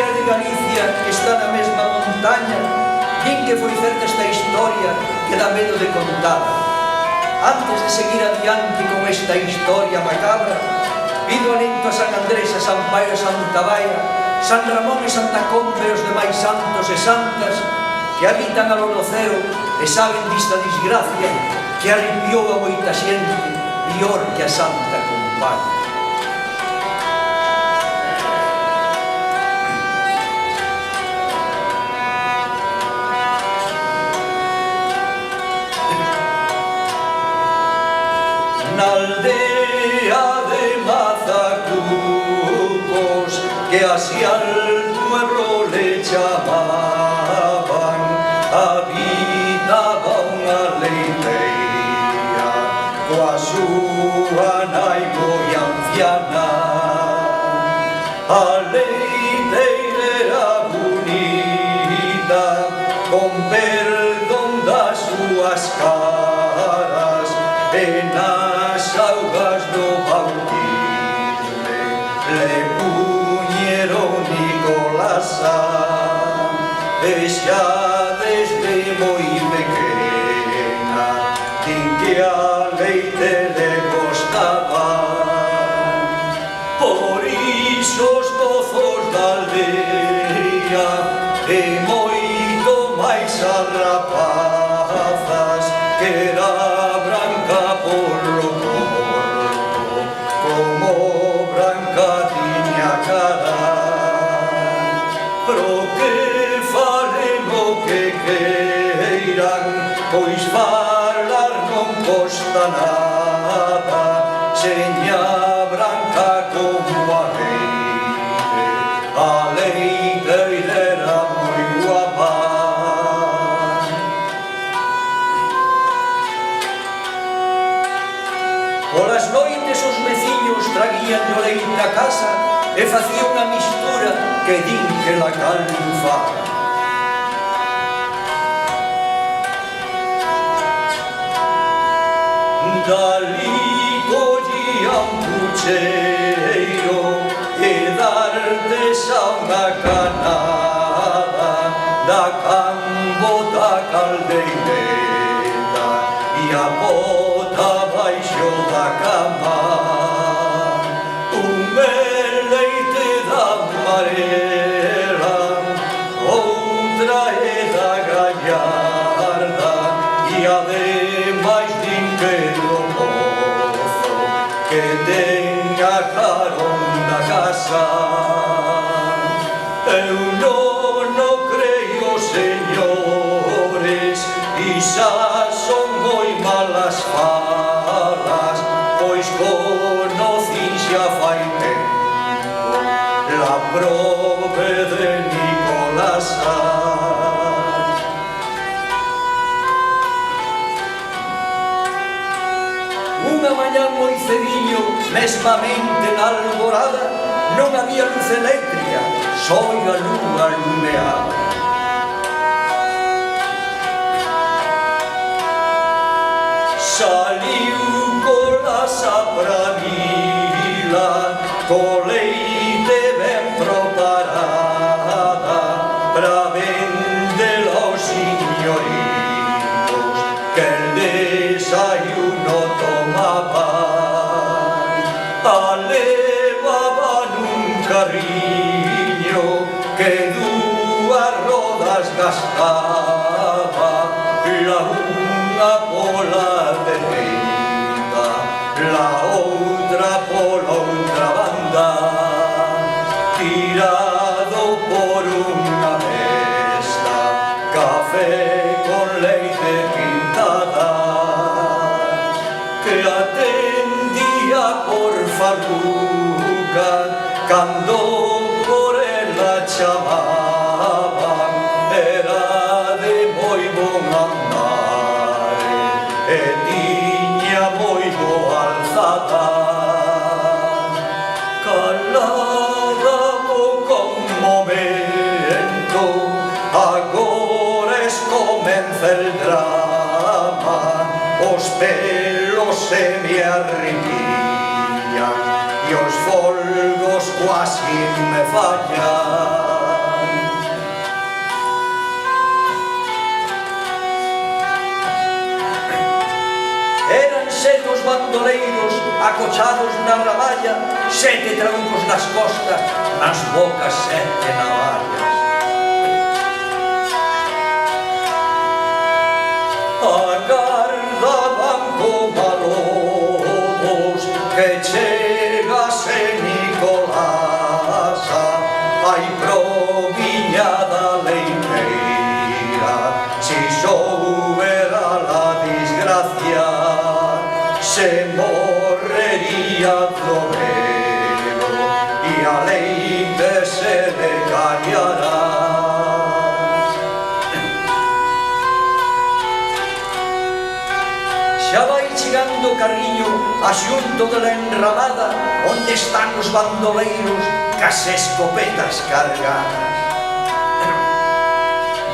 que é de Galicia, que está na mesma montaña, din que foi certa esta historia que dá medo de contar. Antes de seguir adiante con esta historia macabra, pido alento a San Andrés, a San Paio, a Santa Baia, San Ramón e Santa Combe e os demais santos e santas que habitan a lo cero e saben dista desgracia que arrepiou a moita xente pior que a Santa Compaña. Na aldea de Mazacucos, que así al pueblo le chamaban, habitaba unha leiteira coa súa nai moi anciana. A leiteira era bonita, con perdón das súas caras, e nas augas do bautisme le puñeron Nicolasa, e xa desde moi pequena din que a leite le gostaba. Por iso os mozos da aldea e moito máis as rapazas que era branca polo corpo, como branca tiña cara. Pro que falen o que queiran, pois falar non costa nada, seña branca como a leite era moi guapa. Polas noites os veciños traguían o leite a casa e facían unha mistura que din que la calufaba. Dali collían pucheiro e dartes a unha canada da cambo da caldeireta e a bota baixo da cama. Un leite da amarela, outra é da gallarda e ademais din que do mozo que ten a carón da casa. Eu non creio, señores, xa son moi malas falas, pois conocín xa fai tempo la prove de Nicolasa. Unha mañá moi cediño, mesmamente na alborada, non había luz eléctrica, só a lúa lumeaba. Saliu Colasa pra vila, co leite ben preparada, pra vendela aos señoritos, que el desayuno tomaban. A levaba nun carriño que dúas rodas gastaba, la unha pola dereita, la outra pola outra banda, tirado por unha mesa, café con leite pintada, que atendía por farruca, cando por ela chamaban, era de moi bon andar e tiña moi boa alzada. Calada mo conmovento, agora comeza el drama, os pelos se me arrepian e os folgos quasi me fallan. bandoleiros acochados na raballa, 7 trancos nas costas, nas bocas 7 navallas. Agardaban como lobos que chegase Nicolasa, ai proviña da leiteira, si soubera la desgracia, se morrería florero e a leite se le callará. Xa vai chegando o carriño a xunto de la enramada, onde están os bandoleiros cas escopetas cargadas.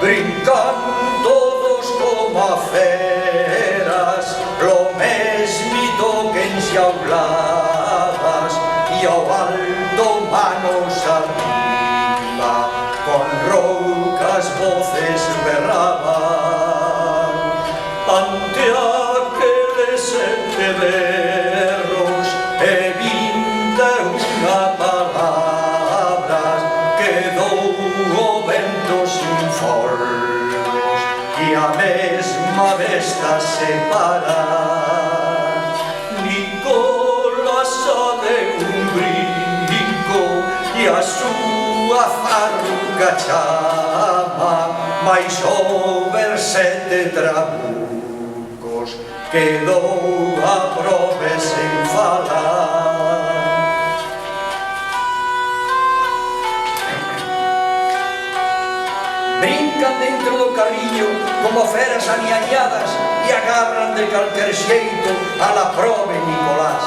Brincan todos como a feras, lo mesmito que enxauladas, e ao alto manos arriba, con roucas voces berraban. Ante aqueles 7 berros e 21 palabras, quedou o vento sin folgos e a mesma besta se para. Nicolás deu un brinco e a súa farruca chama, mais over 7 trabucos quedou a prove sen falar. Brincan dentro do carriño como feras aniañadas e agarran de calquer xeito a la prove Nicolás.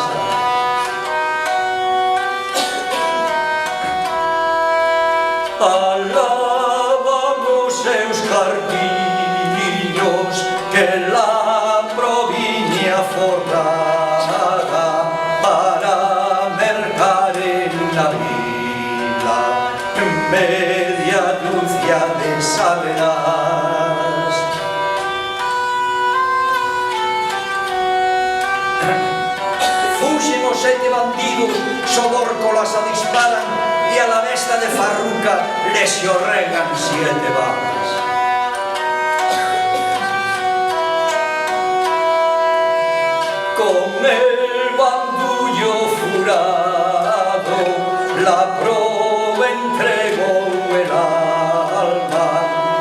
Alaban os seus cardiños que la proviña forrada para mercar en la vila media dúcia de saberás. Fuxen os 7 bandidos, sobórcolas a disparan e a la besta de farruca le xorregan 7 balas. Con el bandullo furado la proa entregou el alma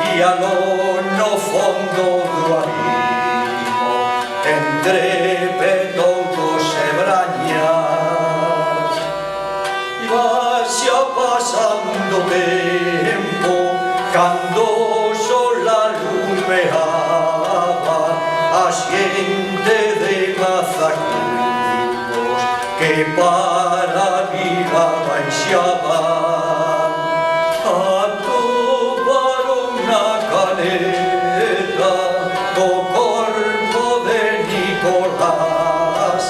e aló no fondo do abismo entre petoucos e brañas. Iba xa pasando tempo cando o sol alumeaba a xente de Mazacudos que para viva baixaban. Atoparon na caleta do corpo de Nicolás,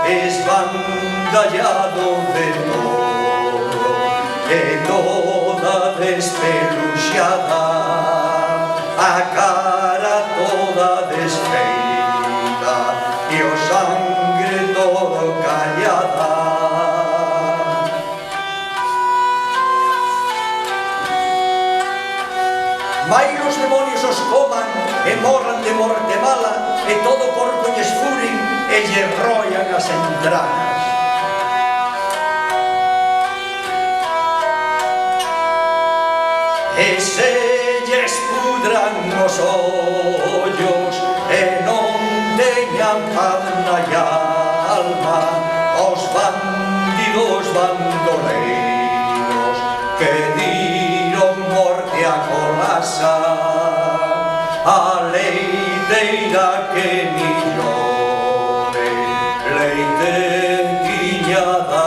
esbandallado de todo e toda despeluxada, a cara toda desfeita e o sangre todo callada. Vai os demonios os coman e morran de morte mala, e todo o corpo lles furen e lles roian as entrañas. E se lles pudran os ollos e non teñan paz na alma, os bandidos bandoleiros que diron morte a Colasa, a leiteira que millore leite tiña da